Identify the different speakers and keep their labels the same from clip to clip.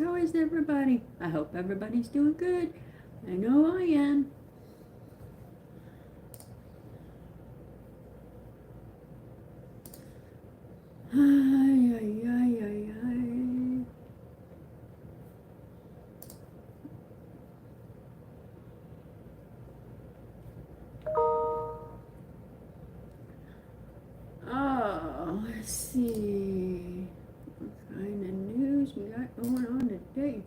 Speaker 1: How is everybody? I hope everybody's doing good. I know I am. Ay, ay, ay, ay, ay. Oh, let's see. What kind of news we got going on today?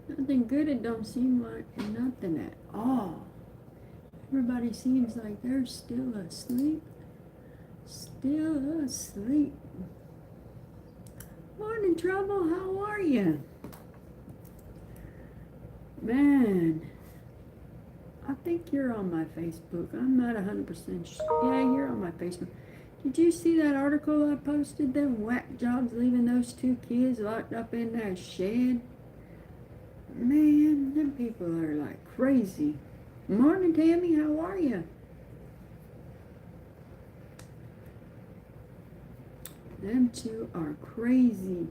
Speaker 1: Nothing good. It don't seem like nothing at all. Everybody seems like they're still asleep. Still asleep. Morning, Trouble. How are you? Man, I think you're on my Facebook. I'm not 100% sure. Yeah, you're on my Facebook. Did you see that article I posted? Them whack jobs leaving those 2 kids locked up in that shed? Man, them people are like crazy. Morning, Tammy. How are you? Them 2 are crazy.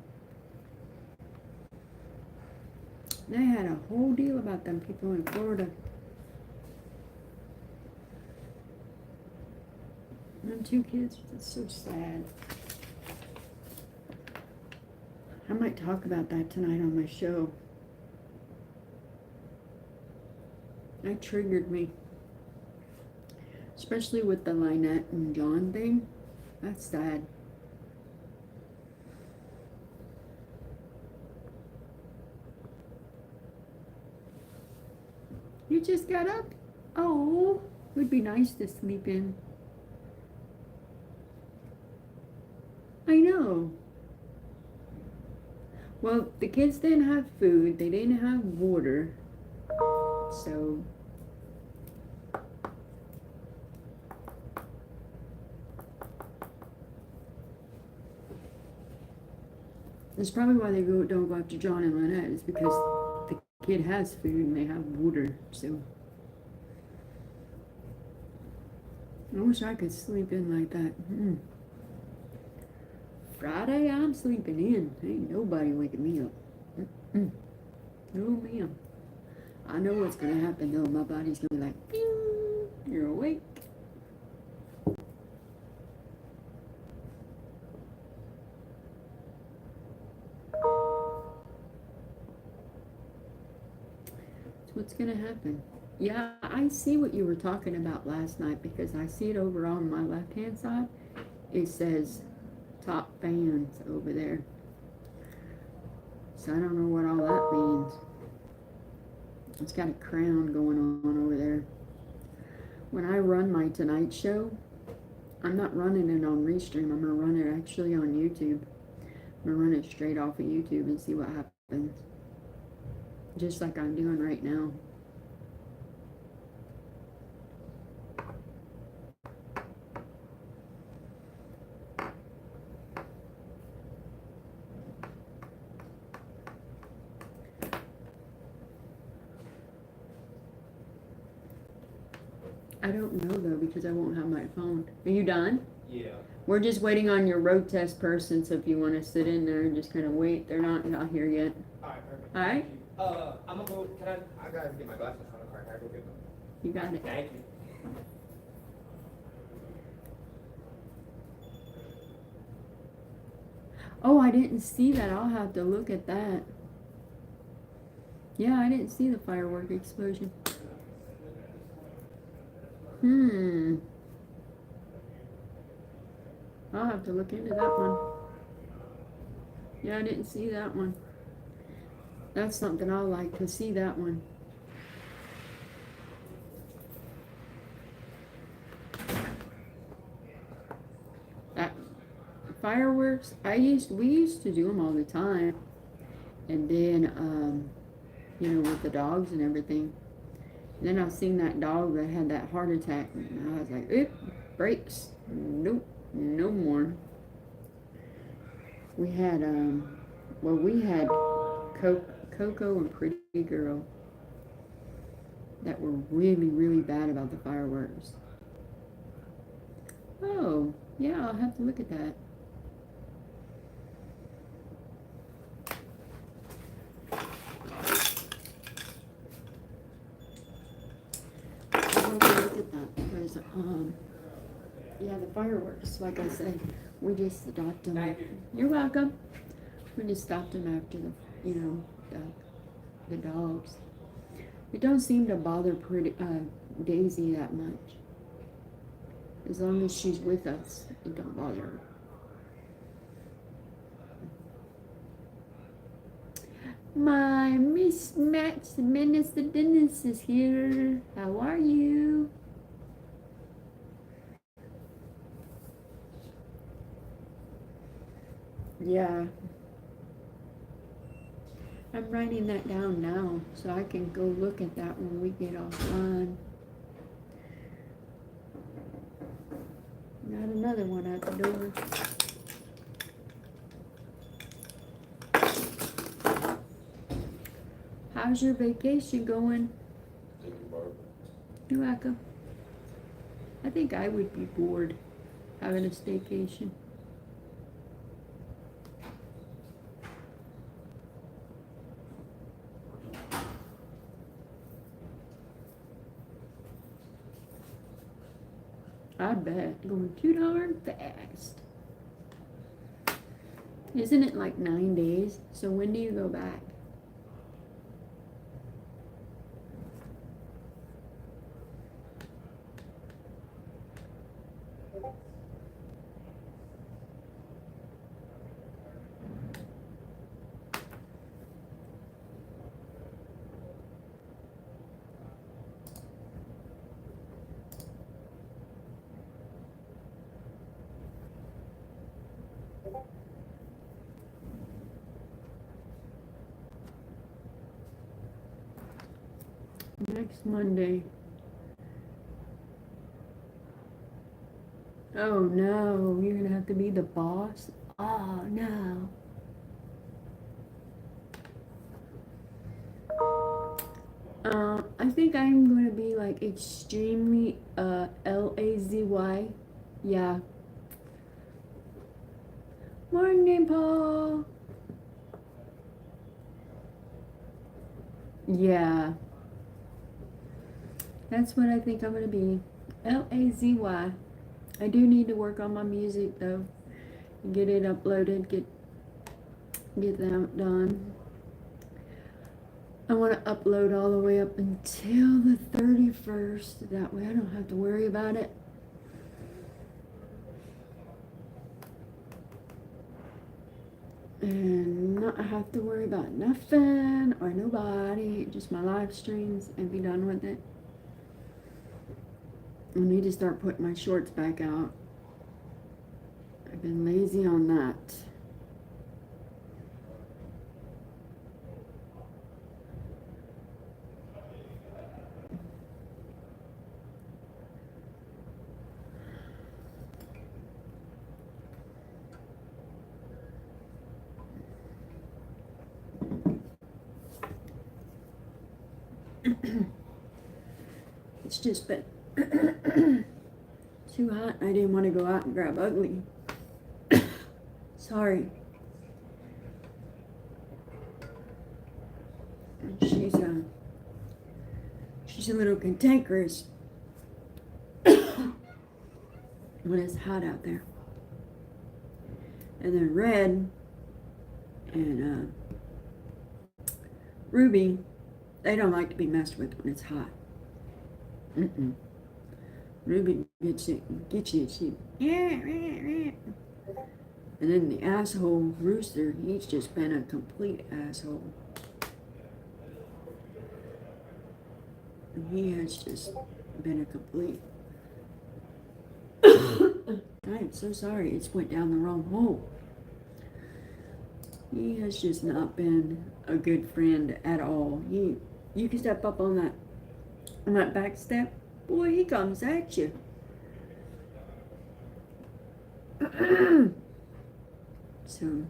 Speaker 1: They had a whole deal about them people in Florida. Them 2 kids, that's so sad. I might talk about that tonight on my show. That triggered me. Especially with the Lynette and John thing. That's sad. You just got up? Oh, would be nice to sleep in. I know. Well, the kids didn't have food. They didn't have water. So that's probably why they don't go after John and Lynette. Is because the kid has food and they have water. So I wish I could sleep in like that. Friday, I'm sleeping in. Ain't nobody waking me up. No, ma'am. I know what's gonna happen though. My body's gonna be like, ding, you're awake. That's what's gonna happen. Yeah, I see what you were talking about last night because I see it over on my left hand side. It says top fans over there. So I don't know what all that means. It's got a crown going on over there. When I run my Tonight Show, I'm not running it on Restream. I'm going to run it actually on YouTube. I'm going to run it straight off of YouTube and see what happens. Just like I'm doing right now. I don't know though because I won't have my phone. Are you done?
Speaker 2: Yeah.
Speaker 1: We're just waiting on your road test person, so if you want to sit in there and just kind of wait, they're not here yet.
Speaker 2: Alright, perfect.
Speaker 1: Alright?
Speaker 2: I'm gonna go, I gotta get my glasses from the car. Can I go get them?
Speaker 1: You got it.
Speaker 2: Thank you.
Speaker 1: Oh, I didn't see that. I'll have to look at that. Yeah, I didn't see the firework explosion. I'll have to look into that one. Yeah, I didn't see that one. That's something I'll like to see, that one. That fireworks, we used to do them all the time. And then, with the dogs and everything. And then I seen that dog that had that heart attack, and I was like, oop, brakes. Nope, no more. We had, we had Coke Coco and Pretty Girl that were really, really bad about the fireworks. Oh, yeah, I'll have to look at that. I'll have to look at that because, yeah, the fireworks, like I said, we just stopped them.
Speaker 2: Thank you.
Speaker 1: You're welcome. We just stopped them after the dogs. It don't seem to bother Daisy that much. As long as she's with us, it don't bother her. My Miss Max Minister Dennis is here. How are you? Yeah. I'm writing that down now so I can go look at that when we get offline. Got another one at the door. How's your vacation going?
Speaker 3: Thank you, Barb.
Speaker 1: You're welcome. I think I would be bored having a staycation. I bet. Going too darn fast. Isn't it like 9 days? So when do you go back? Next Monday. Oh no, you're gonna have to be the boss? Oh no. I think I'm gonna be like extremely lazy. Yeah. Morning, Paul. Yeah. That's what I think I'm gonna be. Lazy. I do need to work on my music though. Get it uploaded, get that done. I want to upload all the way up until the 31st. That way I don't have to worry about it. And not have to worry about nothing or nobody. Just my live streams and be done with it. I need to start putting my shorts back out. I've been lazy on that. It's just been too hot. I didn't want to go out and grab Ugly. Sorry. She's a little cantankerous when it's hot out there. And then Red and Ruby, they don't like to be messed with when it's hot. Ruby gets you. And then the asshole Rooster, he's just been a complete asshole. And he has just been a complete. I am so sorry, it's went down the wrong hole. He has just not been a good friend at all. You can step up on that back step, boy, he comes at you. So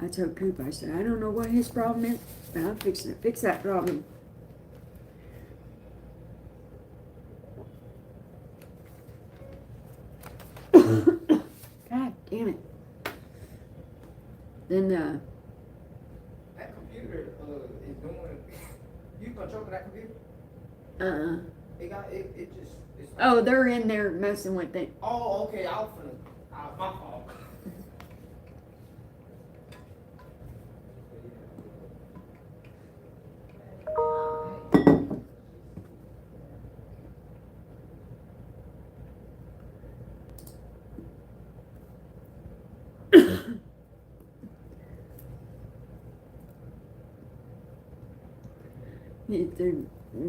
Speaker 1: I told Coop, I said, I don't know what his problem is, but I'm fixing to fix that problem. God damn it. Then,
Speaker 2: That computer is doing. You controlling that computer? It just. It's
Speaker 1: oh, they're in there messing with it.
Speaker 2: Oh, okay. I was finna. My fault.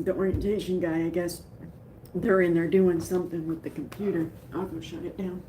Speaker 1: The orientation guy, I guess, they're in there doing something with the computer. I'll go shut it down.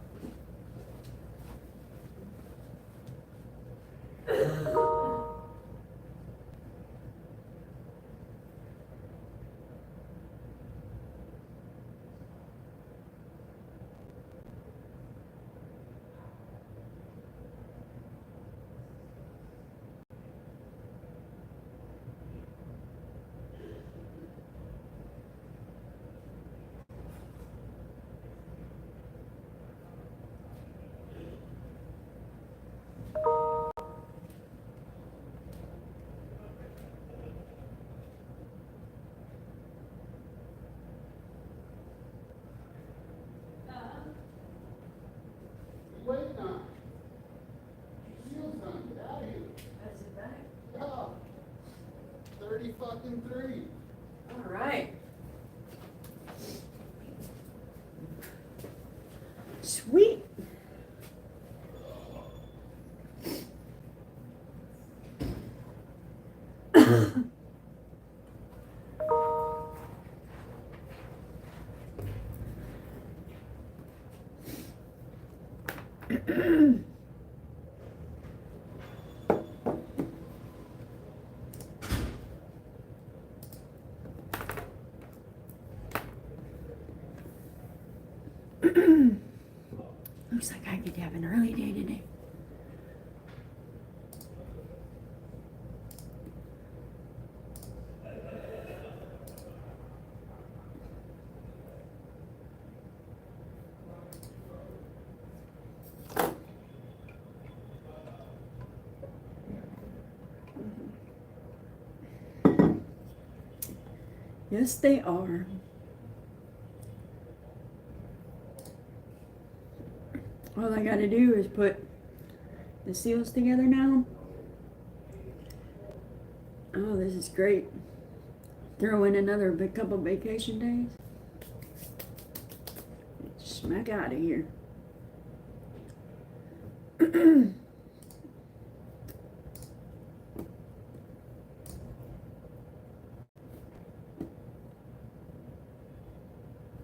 Speaker 3: Waiting on. Seal's done. Get out of here.
Speaker 1: That's it back.
Speaker 3: Yeah. 30 fucking 3.
Speaker 1: All right. Sweet. Looks like I could have an early day today. Yes, they are. All I gotta do is put the seals together now. Oh, this is great. Throw in another couple vacation days. Smack out of here.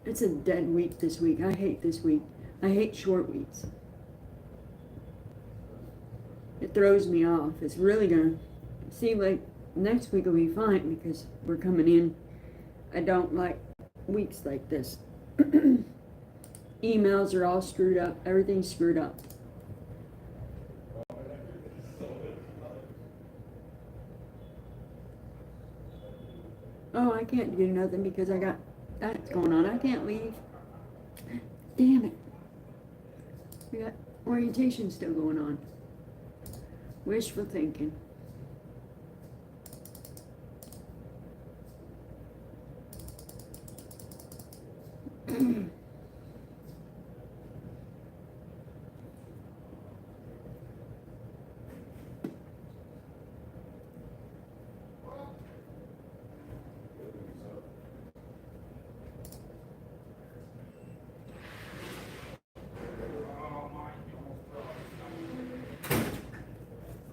Speaker 1: It's a dead week this week. I hate this week. I hate short weeks. It throws me off. It's really gonna seem like next week will be fine because we're coming in. I don't like weeks like this. Emails are all screwed up. Everything's screwed up. Oh, I can't do nothing because I got that going on. I can't leave. Damn it. We got orientation still going on. Wishful thinking.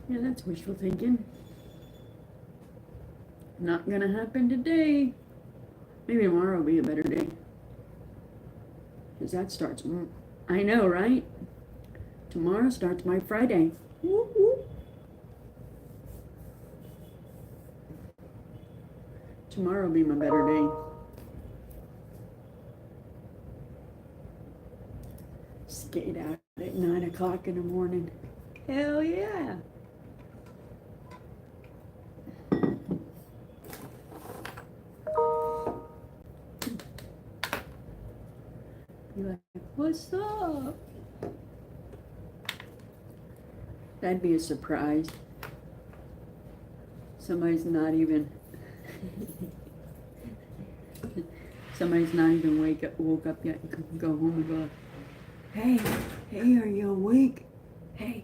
Speaker 1: Yeah, that's wishful thinking. Not gonna happen today. Maybe tomorrow will be a better day. Because that starts, I know, right? Tomorrow starts my Friday. Woo woo. Tomorrow will be my better day. Skate out at 9 o'clock in the morning. Hell yeah. What's up? That'd be a surprise. Somebody's not even woke up yet and can go home and go, hey, are you awake? Hey.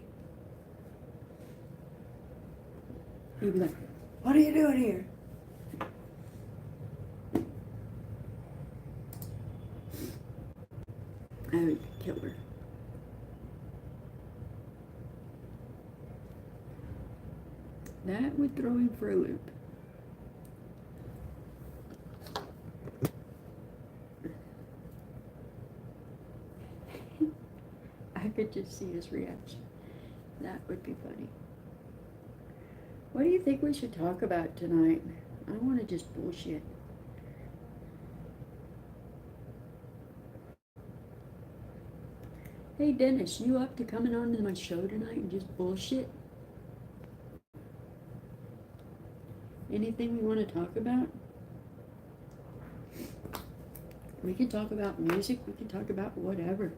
Speaker 1: He'd be like, what are you doing here? I would kill her. That would throw him for a loop. I could just see his reaction. That would be funny. What do you think we should talk about tonight? I want to just bullshit. Hey Dennis, you up to coming on to my show tonight and just bullshit? Anything we want to talk about? We can talk about music, we can talk about whatever.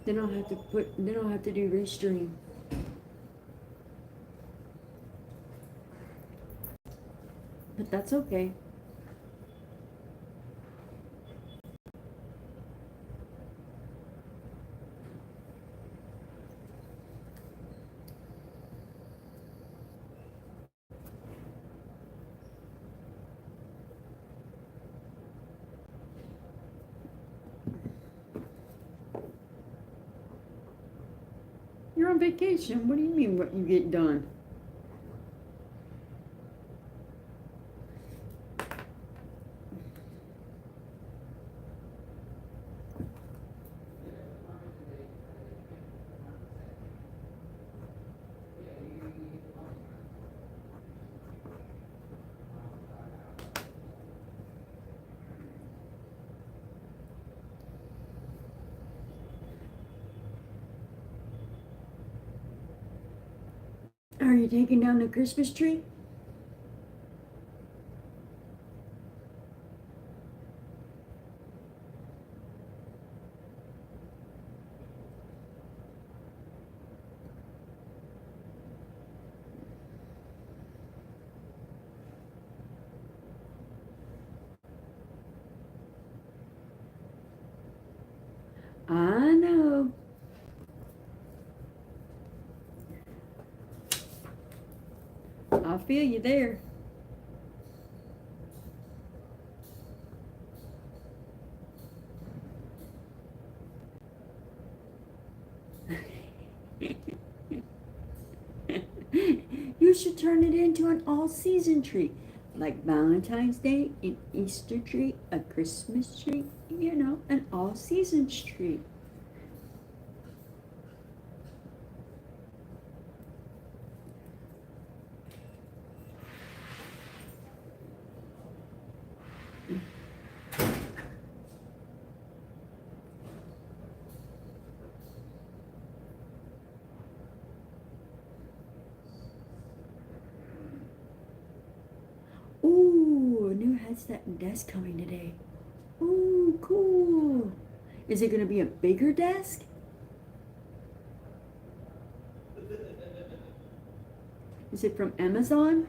Speaker 1: Then I'll have to do restream. But that's okay. You're on vacation. What do you mean what you get done? Are you taking down the Christmas tree? I know. I feel you there. You should turn it into an all-season tree. Like Valentine's Day, an Easter tree, a Christmas tree, an all-season tree. Ooh, a new headset and desk coming today. Ooh, cool. Is it going to be a bigger desk? Is it from Amazon?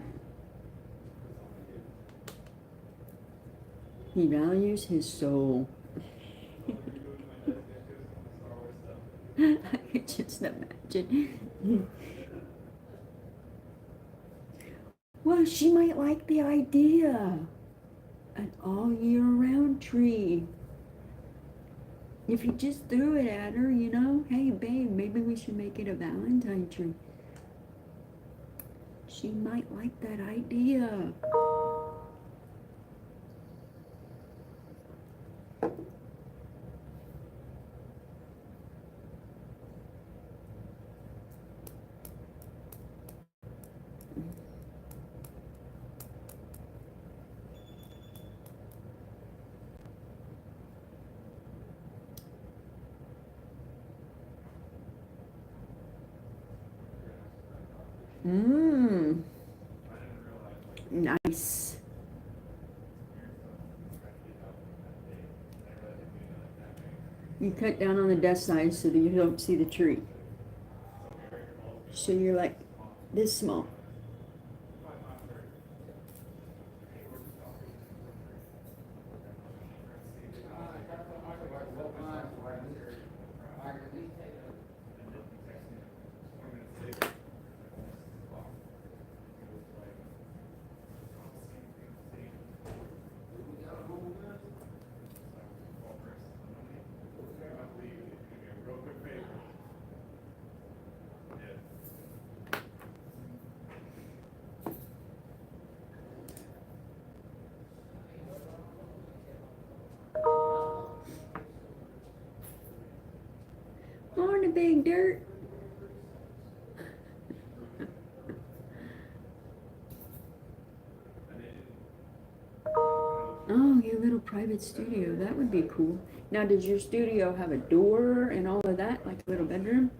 Speaker 1: He values his soul. I can just imagine. Well, she might like the idea. An all year round tree. If he just threw it at her, hey babe, maybe we should make it a Valentine tree. She might like that idea. Mmm.
Speaker 2: I didn't realize, like,
Speaker 1: Nice. You cut down on the desk side so that you don't see the tree. So you're like this small. Morning, big dirt. Oh, your little private studio. That would be cool. Now, does your studio have a door and all of that, like a little bedroom?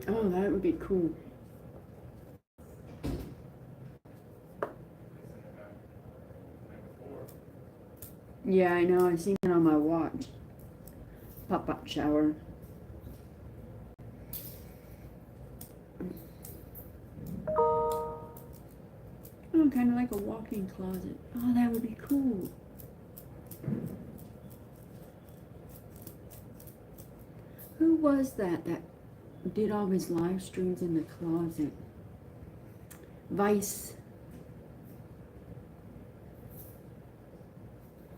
Speaker 1: Oh, that would be cool. Yeah, I know. I've seen it on my watch. Pop-up shower. Oh, kind of like a walk-in closet. Oh, that would be cool. Who was that did all his live streams in the closet? Vice.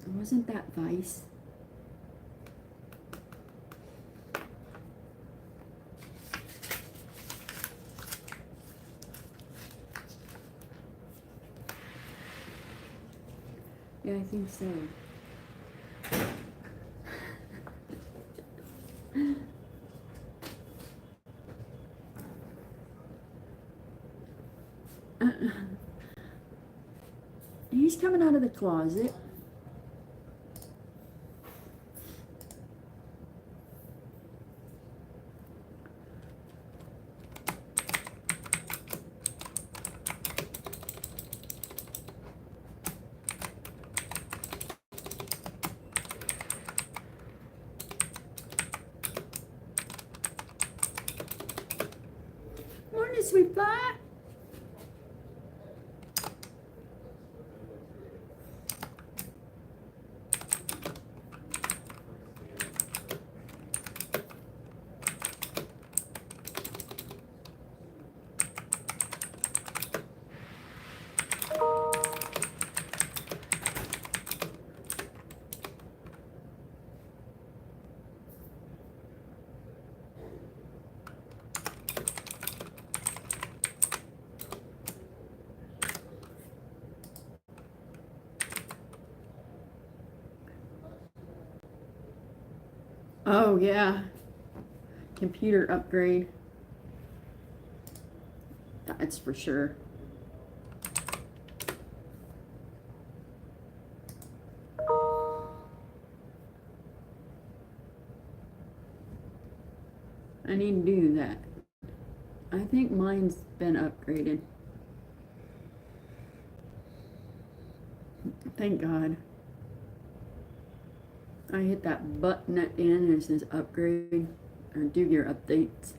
Speaker 1: Wasn't that Vice? Yeah, I think so. He's coming out of the closet. Morning, sweet pie. Oh, yeah. Computer upgrade. That's for sure. I need to do that. I think mine's been upgraded. Thank God. I hit that button at the end and it says upgrade or do your updates.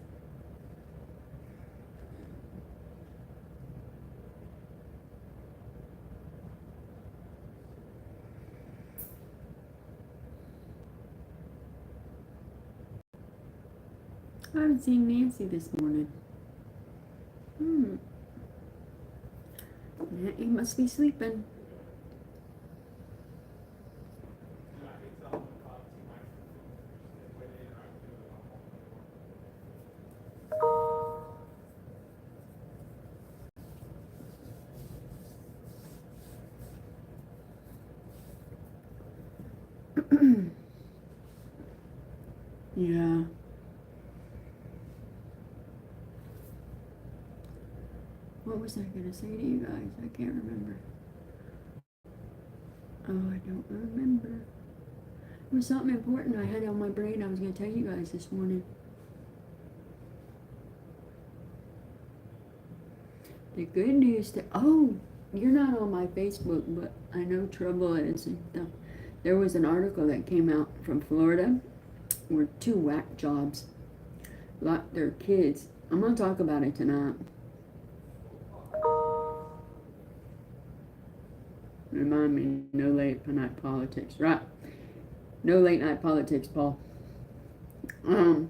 Speaker 1: I haven't seen Nancy this morning. Yeah, he must be sleeping. Yeah. What was I gonna say to you guys? I can't remember. Oh, I don't remember. It was something important I had on my brain I was gonna tell you guys this morning. The good news that, oh, you're not on my Facebook, but I know trouble is. There was an article that came out from Florida where 2 whack jobs locked their kids. I'm gonna talk about it tonight. Remind me, no late night politics, right? No late night politics, Paul. 2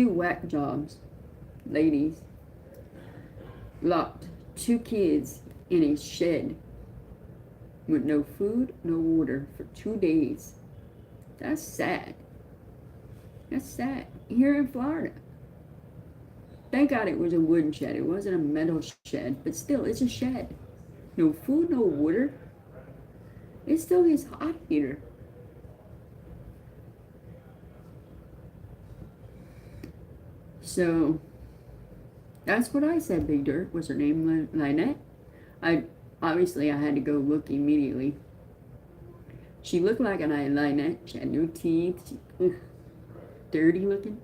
Speaker 1: whack jobs, ladies, locked 2 kids in a shed with no food, no water for 2 days. That's sad. That's sad. Here in Florida. Thank God it was a wooden shed. It wasn't a metal shed, but still, it's a shed. No food, no water. It still gets hot here. So, that's what I said, Big Dirt. Was her name Lynette? Obviously, I had to go look immediately. She looked like an Lynette. She had no teeth. Dirty looking.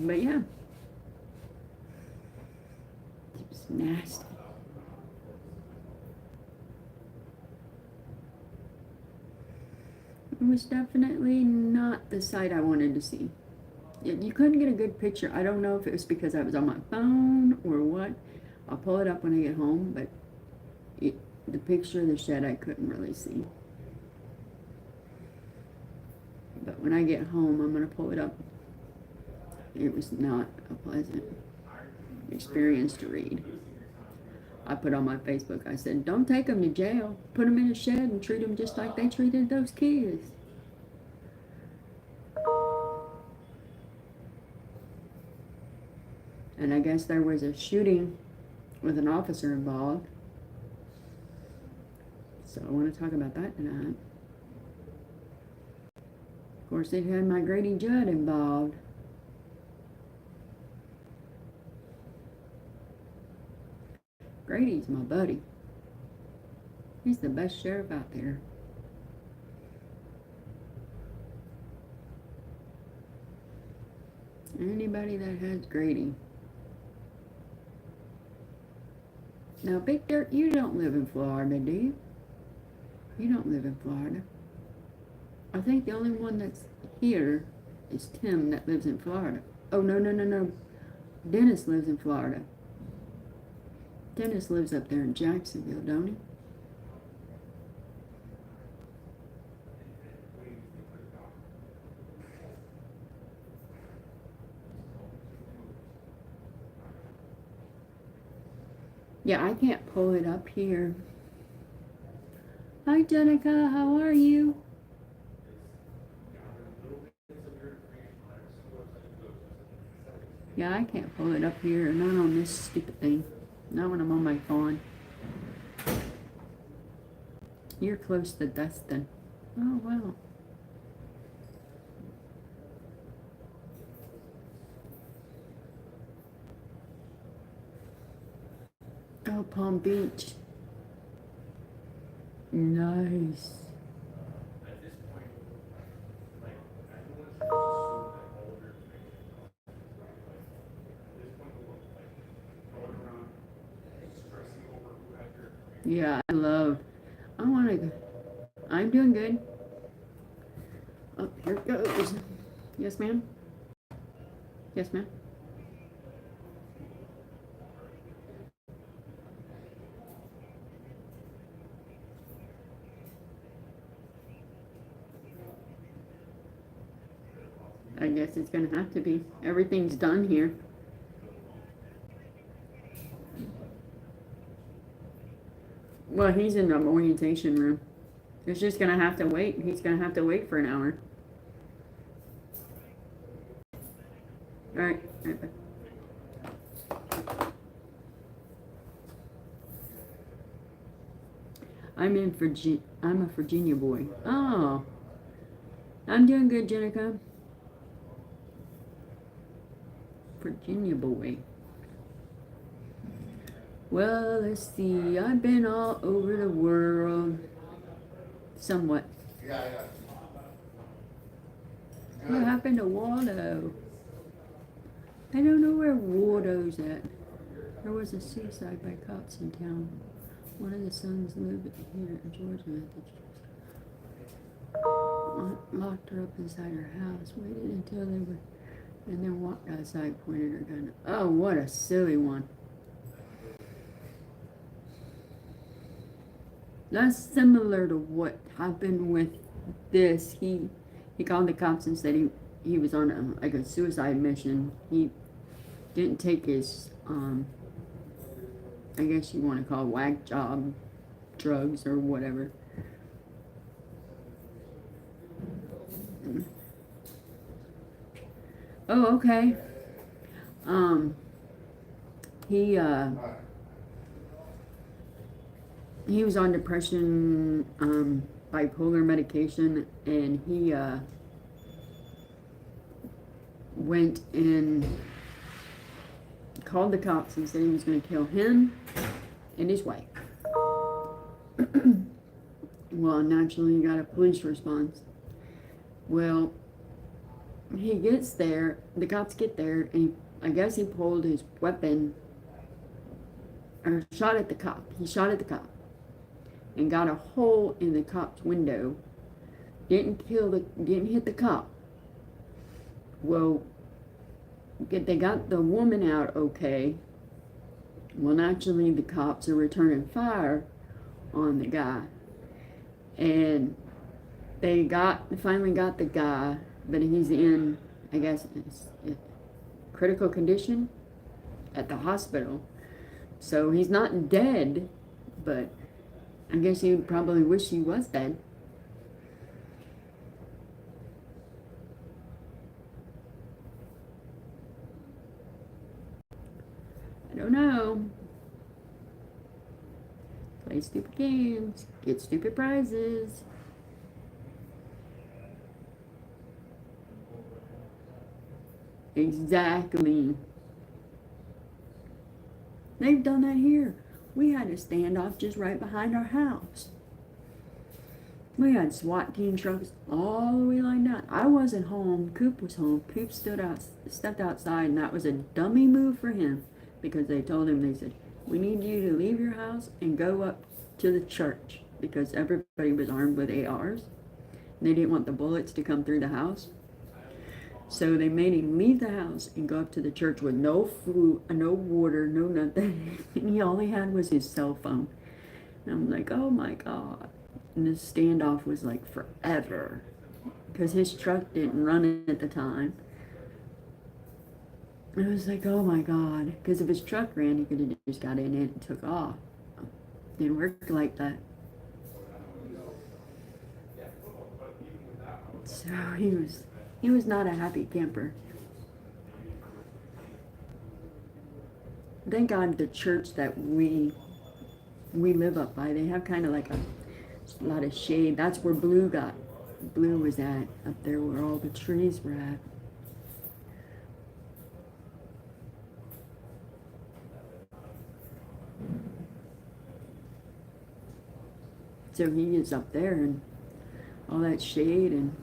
Speaker 1: But yeah. It's nasty. It was definitely not the sight I wanted to see. You couldn't get a good picture. I don't know if it was because I was on my phone or what. I'll pull it up when I get home, but the picture of the shed I couldn't really see. But when I get home, I'm going to pull it up. It was not a pleasant experience to read. I put on my Facebook, I said, don't take them to jail. Put them in a shed and treat them just like they treated those kids. And I guess there was a shooting with an officer involved. So I want to talk about that tonight. Of course, it had my Grady Judd involved. Grady's my buddy. He's the best sheriff out there. Anybody that has Grady. Now, Big Dirt, you don't live in Florida, do you? You don't live in Florida. I think the only one that's here is Tim that lives in Florida. Oh, no. Dennis lives in Florida. Dennis lives up there in Jacksonville, don't he? Yeah, I can't pull it up here. Hi, Jenica, how are you? Yeah, I can't pull it up here. Not on this stupid thing. Not when I'm on my phone. You're close to Dustin. Oh, wow. Oh, Palm Beach. Nice. Yeah, I'm doing good. Oh, here it goes. Yes, ma'am. Yes, ma'am. I guess it's gonna have to be. Everything's done here. Well, he's in the orientation room. He's just gonna have to wait. He's gonna have to wait for an hour. All right. I'm a Virginia boy. Oh, I'm doing good, Jenica. Virginia boy. Well, let's see. I've been all over the world. Somewhat.
Speaker 3: Yeah, yeah.
Speaker 1: What happened to Waldo? I don't know where Waldo's at. There was a suicide by cops in town. One of the sons lived here in Georgia. Locked her up inside her house. Waited until they were, and then walked outside, pointed her gun. Oh, what a silly one. That's similar to what happened with this. He called the cops and said he was on a suicide mission. He didn't take his I guess you want to call it whack job drugs or whatever. Oh, okay. He was on depression, bipolar medication, and he went and called the cops and said he was going to kill him and his wife. Well, naturally, he got a police response. Well, he gets there, the cops get there, and I guess he pulled his weapon or shot at the cop. He shot at the cop and got a hole in the cop's window. Didn't hit the cop. Well, they got the woman out okay. Well, naturally, the cops are returning fire on the guy, and they finally got the guy, but he's in, I guess, critical condition at the hospital. So he's not dead, but I guess he would probably wish he was dead. I don't know. Play stupid games, get stupid prizes. Exactly. They've done that here. We had a standoff just right behind our house. We had SWAT team trucks all the way lined up. I wasn't home. Coop was home. Coop stepped outside, and that was a dummy move for him because they told him, they said, we need you to leave your house and go up to the church because everybody was armed with ARs. And they didn't want the bullets to come through the house. So they made him leave the house and go up to the church with no food, no water, no nothing. And all he had was his cell phone. And I'm like, oh my God. And this standoff was like forever because his truck didn't run at the time. I was like, oh my God. Because if his truck ran, he could have just got in it and took off. Didn't work like that. So he was not a happy camper. Thank God the church that we live up by, they have kind of like a lot of shade. That's where Blue was at, up there where all the trees were at. So he is up there and all that shade and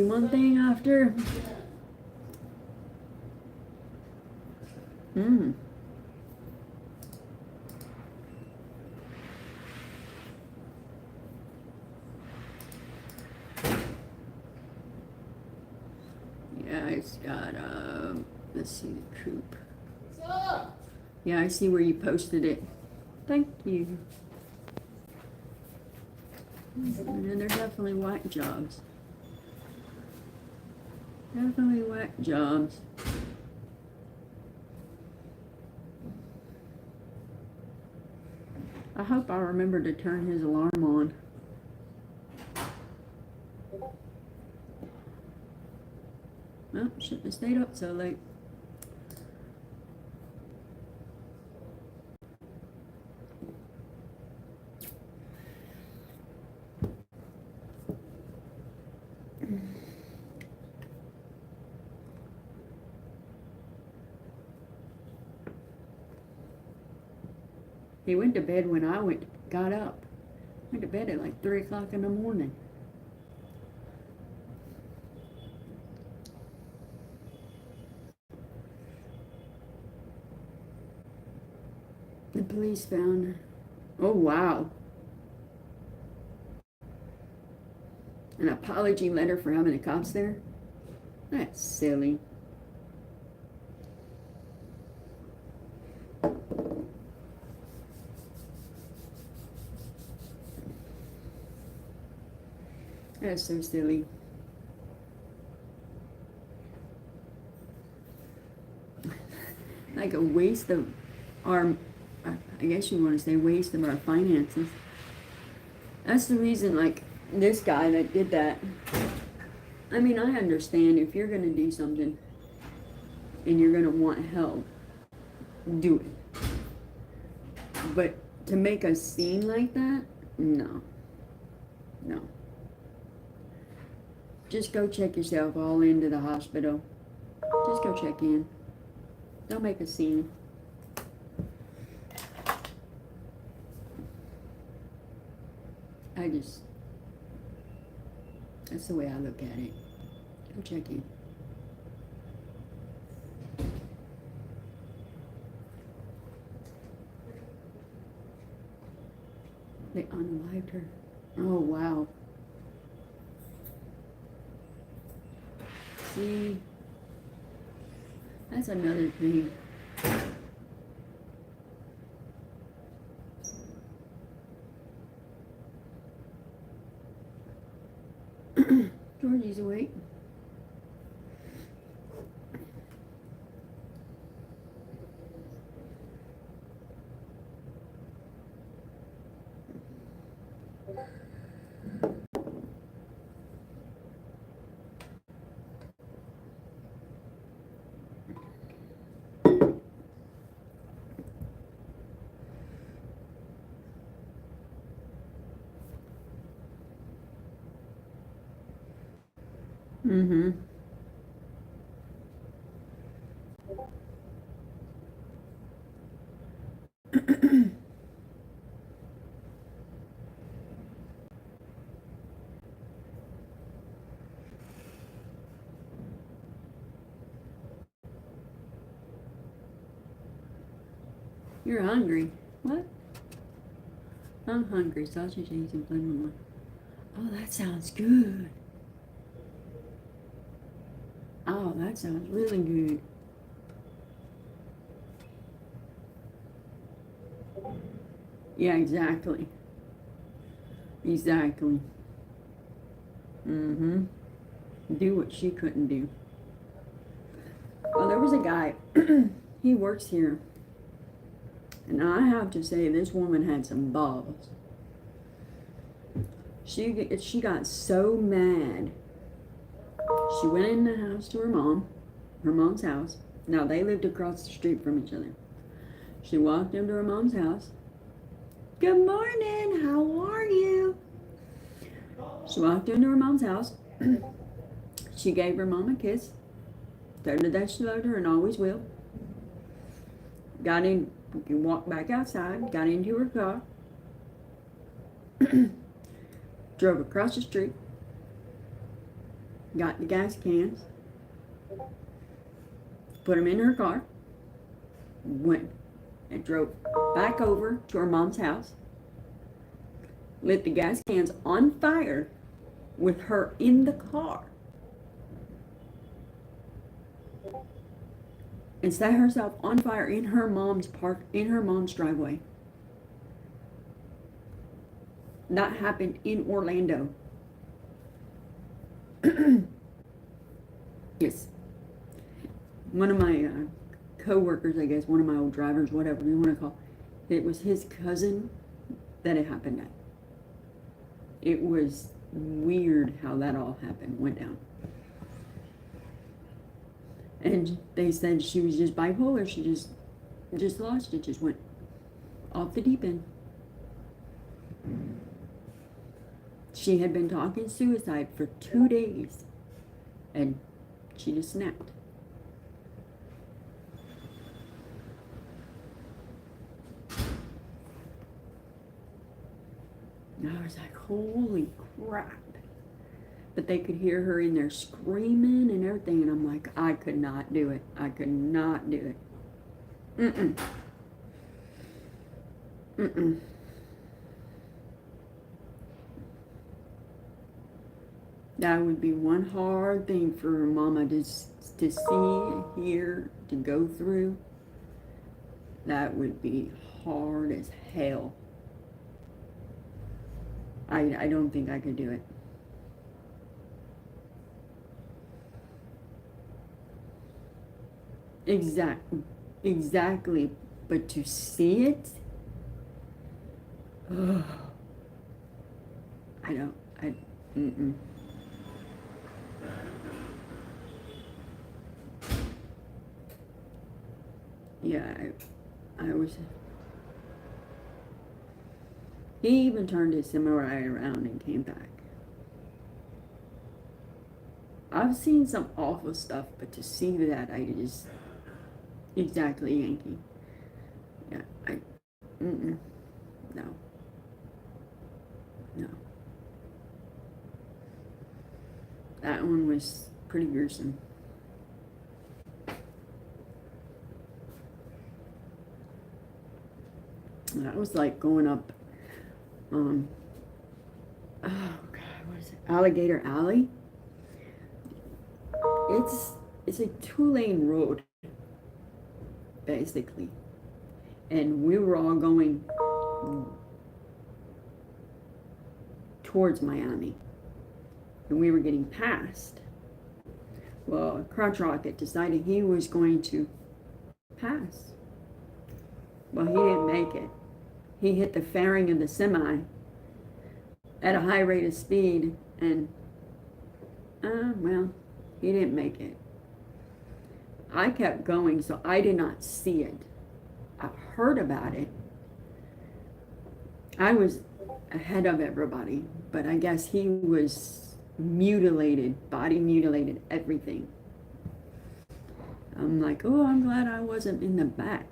Speaker 1: one thing after. Yeah, it's got let's see, the coop. Yeah, I see where you posted it. Thank you. And they're definitely whack jobs. Definitely whack jobs. I hope I remember to turn his alarm on. Well, shouldn't have stayed up so late. He went to bed when I got up. Went to bed at like 3 o'clock in the morning. The police found. Oh, wow. An apology letter for having the cops there? That's silly. That's so silly. Like a waste of our, I guess you want to say waste of our finances. That's the reason, like, this guy that did that. I mean, I understand if you're going to do something and you're going to want help, do it. But to make a scene like that, no. No. Just go check yourself all into the hospital. Just go check in. Don't make a scene. That's the way I look at it. Go check in. They unalived her. Oh, wow. See, that's another thing. Georgie's awake. Mm-hmm. You're hungry. What? I'm hungry. Sausage, eggs, and plain one. Oh, that sounds good. Oh, that sounds really good. Yeah, exactly. Exactly. Mm-hmm. Do what she couldn't do. Well, there was a guy, he works here. And I have to say, this woman had some balls. She got so mad. She went in the house to her mom's house. Now, they lived across the street from each other. She walked into her mom's house. Good morning, how are you? She walked into her mom's house. She gave her mom a kiss. Told her that she loved her and always will. Got in, walked back outside, got into her car. Drove across the street. Got the gas cans. Put them in her car. Went and drove back over to her mom's house. Lit the gas cans on fire with her in the car. And set herself on fire in her mom's driveway. That happened in Orlando. Yes. One of my co-workers, I guess, one of my old drivers, whatever you want to call it, it was his cousin that it happened at. It was weird how that all went down. And they said she was just bipolar. She just lost it, just went off the deep end. She had been talking suicide for 2 days, and she just snapped. was like, holy crap. But they could hear her in there screaming and everything, and I'm like, I could not do it. I could not do it. Mm-mm. Mm-mm. That would be one hard thing for Mama to see, hear, to go through. That would be hard as hell. I don't think I could do it. Exactly. But to see it, ugh, mm-mm. Yeah, I was. He even turned his samurai around and came back. I've seen some awful stuff, but to see that, I just exactly Yankee. Yeah, no, no. That one was pretty gruesome. That was like going up, oh God, what is it? Alligator Alley. It's a 2-lane road, basically, and we were all going towards Miami, and we were getting past. Well, Crotch Rocket decided he was going to pass. Well, he didn't make it. He hit the fairing of the semi at a high rate of speed, and well, he didn't make it. I kept going, so I did not see it. I heard about it. I was ahead of everybody, but I guess he was mutilated, body mutilated, everything. I'm like, oh, I'm glad I wasn't in the back.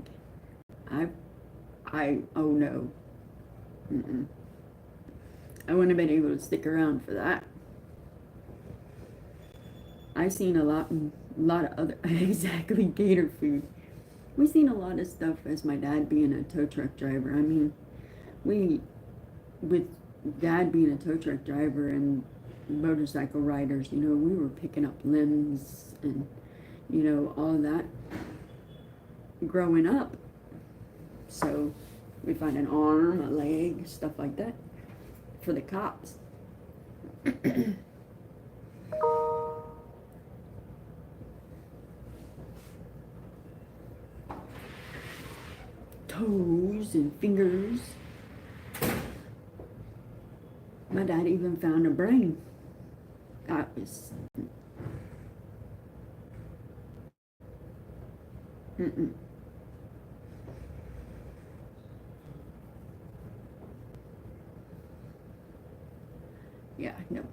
Speaker 1: Oh no. Mm-mm. I wouldn't have been able to stick around for that. I seen a lot of other, exactly, gator food. We seen a lot of stuff as my dad being a tow truck driver. I mean, with dad being a tow truck driver and motorcycle riders, we were picking up limbs and, all that growing up. So we find an arm, a leg, stuff like that for the cops. Toes and fingers. My dad even found a brain. That was. Mm-mm. Yeah, no.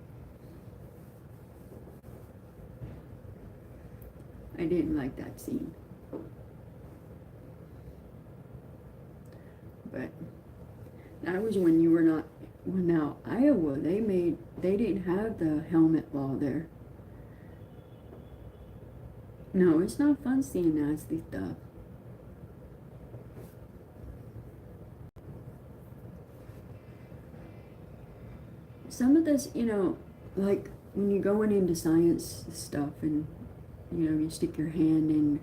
Speaker 1: I didn't like that scene. But that was when you were not. Well, now Iowa, they didn't have the helmet law there. No, it's not fun seeing nasty stuff. Some of this, like when you're going into science stuff and, you stick your hand in,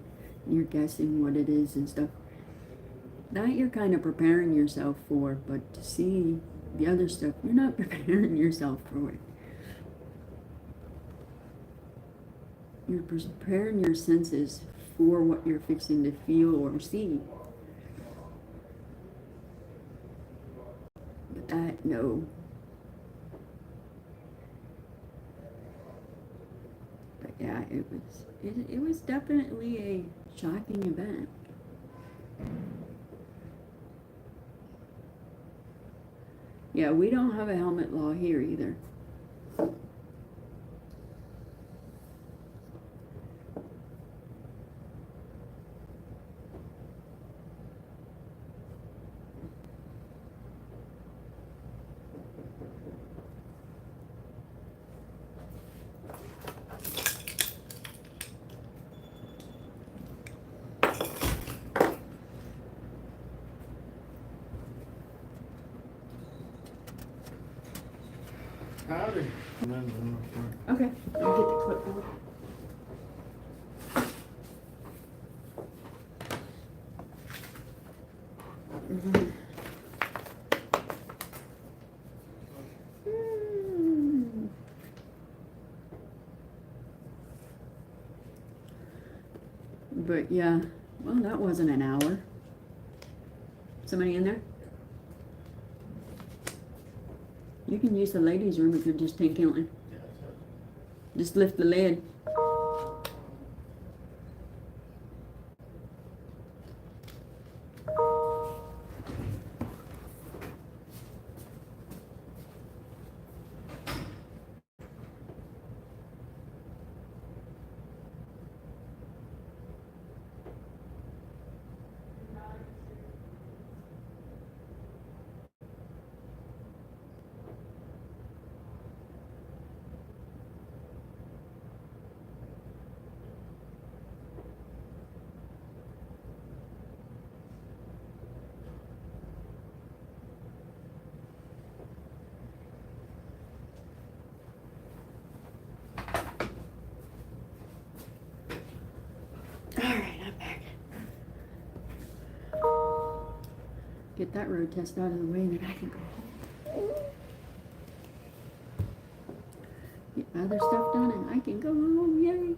Speaker 1: you're guessing what it is and stuff. That you're kind of preparing yourself for, but to see the other stuff, you're not preparing yourself for it. You're preparing your senses for what you're fixing to feel or see. But that, no. But yeah, it was definitely a shocking event. Yeah, we don't have a helmet law here either.
Speaker 3: Howdy.
Speaker 1: Okay, I'll get the clipboard. Mm. But yeah, well, that wasn't an hour. Somebody in there? You can use the ladies' room if you're just counting. Just lift the lid. Alright, I'm back. Get that road test out of the way and then I can go home. Get my other stuff done and I can go home, yay!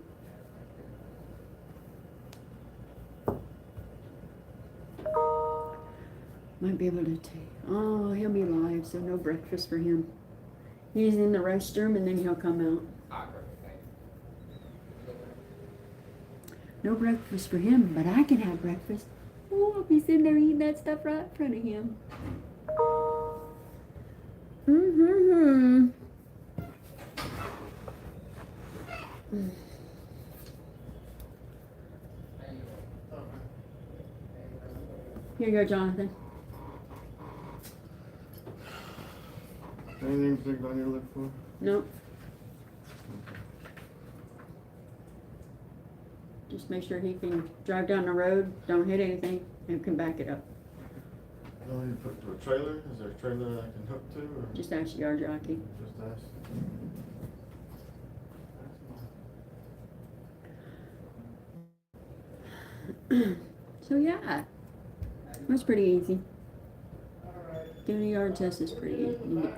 Speaker 1: Might be able to take, oh, he'll be live, so no breakfast for him. He's in the restroom and then he'll come out.
Speaker 2: Ah, perfect, thank you.
Speaker 1: No breakfast for him, but I can have breakfast. Oh, I'll be sitting there eating that stuff right in front of him. Mm-hmm. Here you go, Jonathan.
Speaker 3: Anything particular I need to look for?
Speaker 1: Nope. Just make sure he can drive down the road, don't hit anything, and can back it up.
Speaker 3: Do I need to put it to a trailer? Is there a trailer that I can hook to, or
Speaker 1: Just ask the yard jockey.
Speaker 3: just ask?
Speaker 1: So yeah, that's pretty easy. Doing a yard test is pretty easy.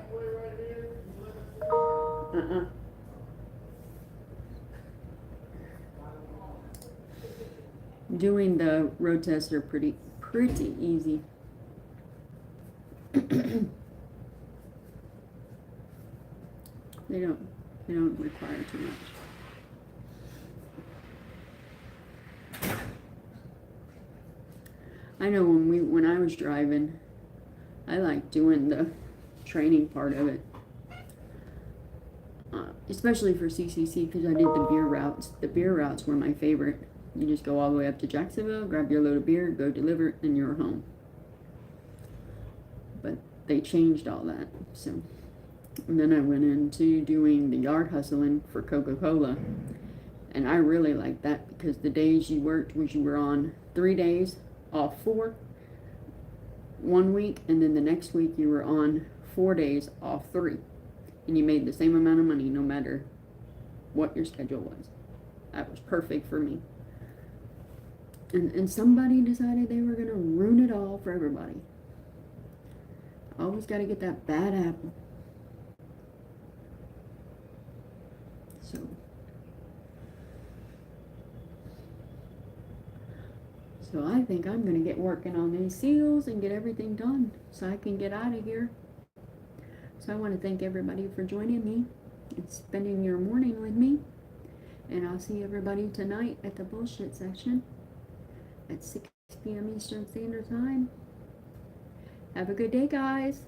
Speaker 1: Doing the road tests are pretty easy. They don't require too much. I know when I was driving, I liked doing the training part of it. Especially for CCC because I did the beer routes. The beer routes were my favorite. You just go all the way up to Jacksonville, grab your load of beer, go deliver it, and you're home. But they changed all that. So, and then I went into doing the yard hustling for Coca-Cola. And I really liked that because the days you worked was you were on 3 days, off 4, 1 week, and then the next week you were on 4 days, off 3. And you made the same amount of money no matter what your schedule was. That was perfect for me. And somebody decided they were going to ruin it all for everybody. Always got to get that bad apple. So I think I'm going to get working on these seals and get everything done so I can get out of here. So I want to thank everybody for joining me and spending your morning with me. And I'll see everybody tonight at the bullshit session at 6 p.m. Eastern Standard Time. Have a good day, guys.